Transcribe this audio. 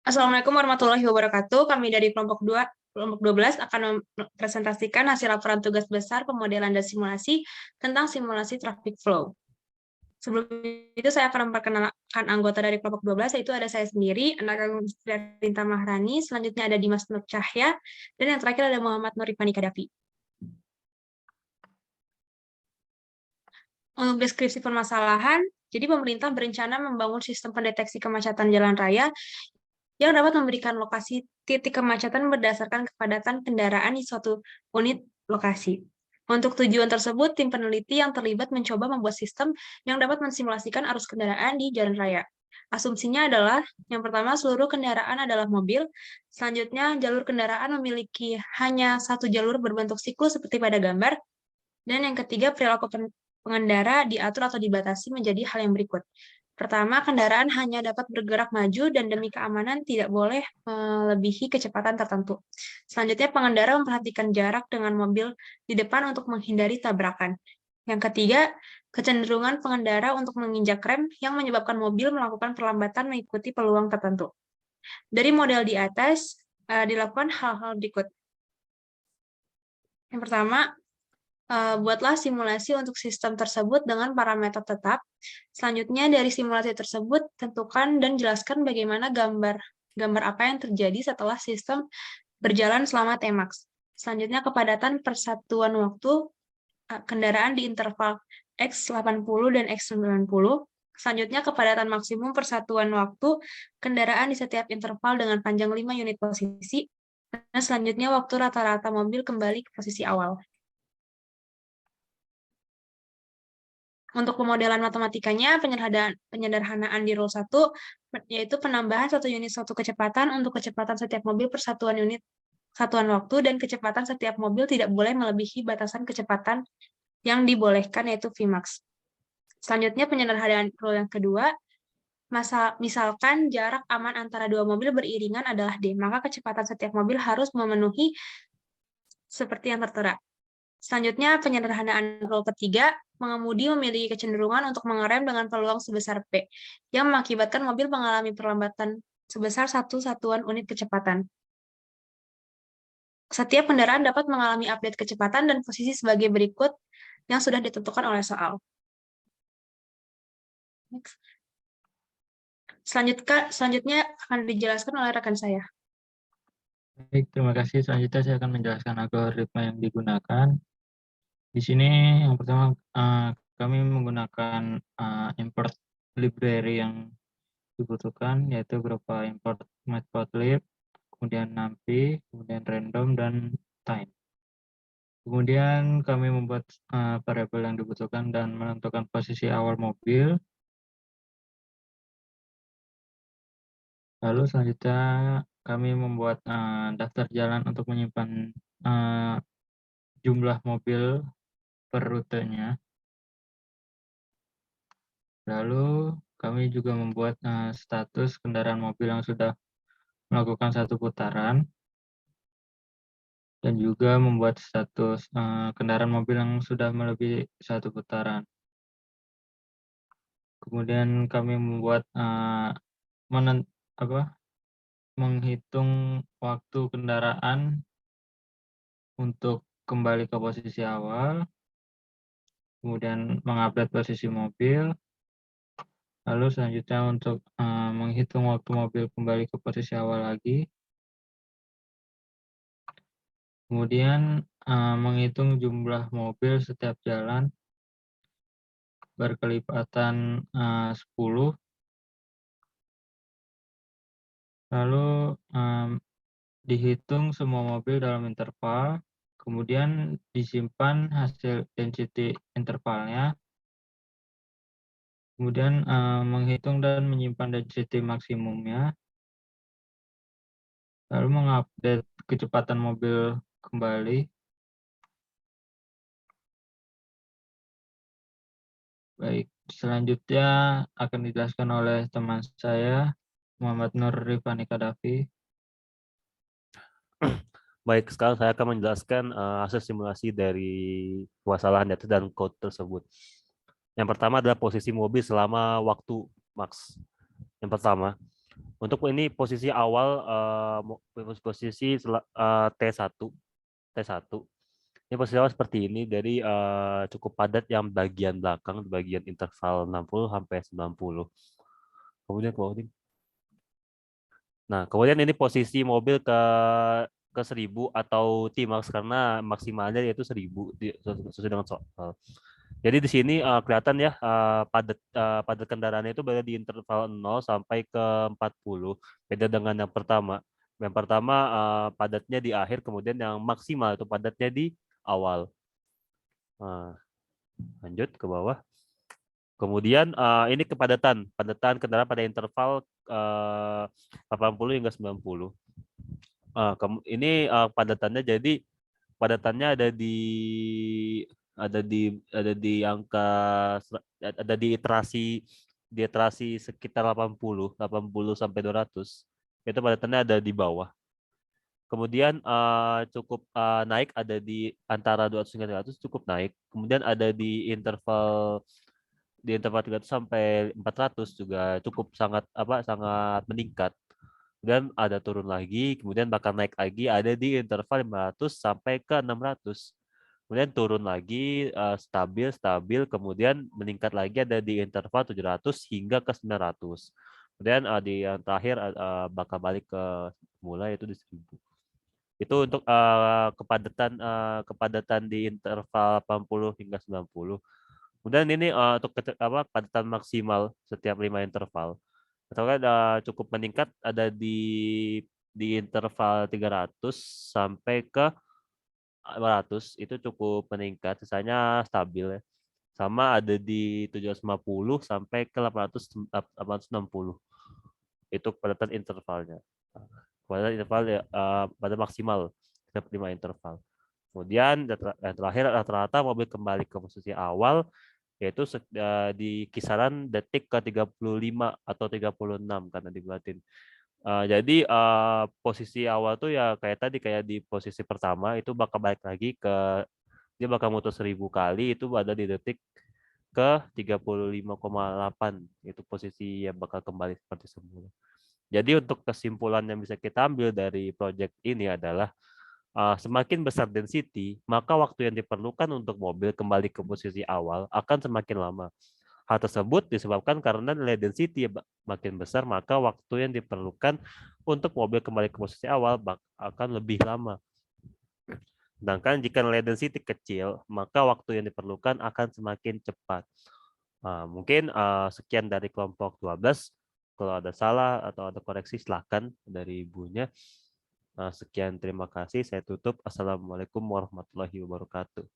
Assalamualaikum warahmatullahi wabarakatuh. Kami dari kelompok 12 akan mempresentasikan hasil laporan tugas besar pemodelan dan simulasi tentang simulasi traffic flow. Sebelum itu saya akan memperkenalkan anggota dari kelompok 12, yaitu ada saya sendiri, Anak Rinta Mahrani, selanjutnya ada Dimas Nur Cahya, dan yang terakhir ada Muhammad Nurifani Kadafi. Untuk deskripsi permasalahan, jadi pemerintah berencana membangun sistem pendeteksi kemacetan jalan raya yang dapat memberikan lokasi titik kemacetan berdasarkan kepadatan kendaraan di suatu unit lokasi. Untuk tujuan tersebut, tim peneliti yang terlibat mencoba membuat sistem yang dapat mensimulasikan arus kendaraan di jalan raya. Asumsinya adalah, yang pertama, seluruh kendaraan adalah mobil. Selanjutnya, jalur kendaraan memiliki hanya satu jalur berbentuk siklus seperti pada gambar. Dan yang ketiga, perilaku pengendara diatur atau dibatasi menjadi hal yang berikut. Pertama, kendaraan hanya dapat bergerak maju dan demi keamanan tidak boleh melebihi kecepatan tertentu. Selanjutnya, pengendara memperhatikan jarak dengan mobil di depan untuk menghindari tabrakan. Yang ketiga, kecenderungan pengendara untuk menginjak rem yang menyebabkan mobil melakukan perlambatan mengikuti peluang tertentu. Dari model di atas, dilakukan hal-hal berikut. Yang pertama, buatlah simulasi untuk sistem tersebut dengan parameter tetap. Selanjutnya, dari simulasi tersebut, tentukan dan jelaskan bagaimana gambar apa yang terjadi setelah sistem berjalan selama Tmax. Selanjutnya, kepadatan persatuan waktu kendaraan di interval X80 dan X90. Selanjutnya, kepadatan maksimum persatuan waktu kendaraan di setiap interval dengan panjang 5 unit posisi. Dan selanjutnya, waktu rata-rata mobil kembali ke posisi awal. Untuk pemodelan matematikanya, penyederhanaan di rule 1, yaitu penambahan 1 unit suatu kecepatan untuk kecepatan setiap mobil per satuan waktu, dan kecepatan setiap mobil tidak boleh melebihi batasan kecepatan yang dibolehkan, yaitu Vmax. Selanjutnya, penyederhanaan rule yang kedua, misalkan jarak aman antara dua mobil beriringan adalah D, maka kecepatan setiap mobil harus memenuhi seperti yang tertera. Selanjutnya, penyederhanaan rule ketiga, pengemudi memiliki kecenderungan untuk mengerem dengan peluang sebesar P, yang mengakibatkan mobil mengalami perlambatan sebesar 1 satuan unit kecepatan. Setiap kendaraan dapat mengalami update kecepatan dan posisi sebagai berikut yang sudah ditentukan oleh soal. Next. Selanjutnya akan dijelaskan oleh rekan saya. Baik, terima kasih. Selanjutnya saya akan menjelaskan algoritma yang digunakan. Di sini yang pertama kami menggunakan import library yang dibutuhkan, yaitu berupa import matplotlib, kemudian numpy, kemudian random, dan time. Kemudian kami membuat variabel yang dibutuhkan dan menentukan posisi awal mobil. Lalu selanjutnya kami membuat daftar jalan untuk menyimpan jumlah mobil per rutenya. Lalu kami juga membuat status kendaraan mobil yang sudah melakukan satu putaran, dan juga membuat status kendaraan mobil yang sudah melebihi satu putaran. Kemudian kami membuat menghitung waktu kendaraan untuk kembali ke posisi awal, kemudian mengupdate posisi mobil. Lalu selanjutnya untuk menghitung waktu mobil kembali ke posisi awal lagi. Kemudian menghitung jumlah mobil setiap jalan berkelipatan 10. Lalu dihitung semua mobil dalam interval. Kemudian disimpan hasil density intervalnya. Kemudian menghitung dan menyimpan density maksimumnya. Lalu mengupdate kecepatan mobil kembali. Baik, selanjutnya akan dijelaskan oleh teman saya, Muhammad Nurifani Kadafi. Baik, sekarang saya akan menjelaskan hasil simulasi dari permasalahan data dan code tersebut. Yang pertama adalah posisi mobil selama waktu max. Yang pertama, Untuk ini posisi awal, posisi T1. Ini posisi awal seperti ini, jadi cukup padat yang bagian belakang, di bagian interval 60 sampai 90. Kemudian ke bawah ini. Nah, kemudian ini posisi mobil ke 1000 atau T-max karena maksimalnya yaitu 1000 sesuai dengan soal. Jadi di sini kelihatan ya padat kendaraannya itu berada di interval 0 sampai ke 40. Beda dengan yang pertama. Yang pertama padatnya di akhir, kemudian yang maksimal itu padatnya di awal. Nah, lanjut ke bawah. Kemudian ini padatan kendaraan pada interval 80 hingga 90. Ini padatannya, jadi padatannya ada di angka, ada di iterasi sekitar 80 sampai 200. Itu padatannya ada di bawah. Kemudian cukup naik, ada di antara 200 hingga 300 cukup naik. Kemudian ada di interval 300 sampai 400 juga cukup sangat meningkat. Dan ada turun lagi, kemudian bakal naik lagi, ada di interval 500 sampai ke 600. Kemudian turun lagi, stabil, kemudian meningkat lagi ada di interval 700 hingga ke 900. Kemudian di yang terakhir bakal balik ke semula, yaitu di 1000. Itu untuk kepadatan di interval 80 hingga 90. Kemudian ini untuk kepadatan maksimal setiap 5 interval. Misalkan cukup meningkat ada di interval 300 sampai ke 500, itu cukup meningkat, sisanya stabil ya. Sama ada di 750 sampai ke 860. Itu kepadatan intervalnya. Kepadatan interval ya, pada maksimal setiap 5 interval. Kemudian yang terakhir rata-rata mobil kembali ke posisi awal, yaitu di kisaran detik ke 35 atau 36 karena dibulatin. Jadi posisi awal tuh ya kayak tadi, kayak di posisi pertama itu bakal balik lagi dia bakal muter 1000 kali, itu ada di detik ke 35,8. Itu posisi yang bakal kembali seperti semula. Jadi untuk kesimpulan yang bisa kita ambil dari proyek ini adalah semakin besar density, maka waktu yang diperlukan untuk mobil kembali ke posisi awal akan semakin lama. Hal tersebut disebabkan karena nilai density makin besar, maka waktu yang diperlukan untuk mobil kembali ke posisi awal akan lebih lama. Sedangkan jika nilai density kecil, maka waktu yang diperlukan akan semakin cepat. Mungkin sekian dari kelompok 12. Kalau ada salah atau ada koreksi, silakan dari ibunya. Sekian, terima kasih. Saya tutup. Assalamualaikum warahmatullahi wabarakatuh.